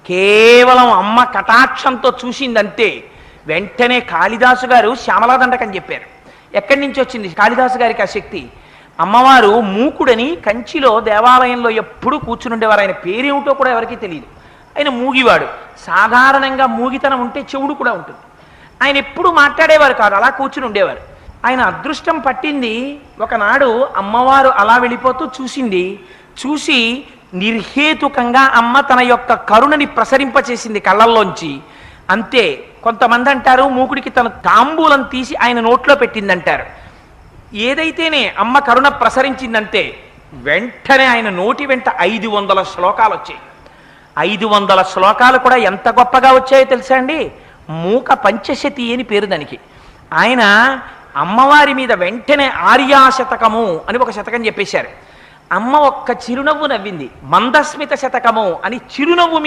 కేవలం అమ్మ కటాక్షంతో చూసిందంతే వెంటనే కాళిదాసు గారు శ్యామలాదండకని చెప్పారు. ఎక్కడి నుంచి వచ్చింది కాళిదాసు గారికి ఆ శక్తి? అమ్మవారు మూకుడని కంచిలో దేవాలయంలో ఎప్పుడూ కూర్చునుండేవారు. ఆయన పేరేమిటో కూడా ఎవరికీ తెలియదు. ఆయన మూగివాడు. సాధారణంగా మూగితనం ఉంటే చెవుడు కూడా ఉంటుంది. ఆయన ఎప్పుడు మాట్లాడేవారు కాదు, అలా కూర్చుని ఉండేవారు. ఆయన అదృష్టం పట్టింది. ఒకనాడు అమ్మవారు అలా వెళ్ళిపోతూ చూసింది. చూసి నిర్హేతుకంగా అమ్మ తన యొక్క కరుణని ప్రసరింపచేసింది కళ్ళల్లోంచి. అంతే. కొంతమంది అంటారు మూకుడికి తన తాంబూలం తీసి ఆయన నోట్లో పెట్టిందంటారు. ఏదైతేనే అమ్మ కరుణ ప్రసరించిందంటే వెంటనే ఆయన నోటి వెంట 500 శ్లోకాలు వచ్చాయి. 500 శ్లోకాలు కూడా ఎంత గొప్పగా వచ్చాయో తెలుసా అండి? మూక పంచశతి అని పేరు దానికి. ఆయన అమ్మవారి మీద వెంటనే ఆర్యాశతకము అని ఒక శతకం చెప్పేశారు. అమ్మ ఒక్క చిరునవ్వు నవ్వింది. మందస్మిత శతకము అని చిరునవ్వు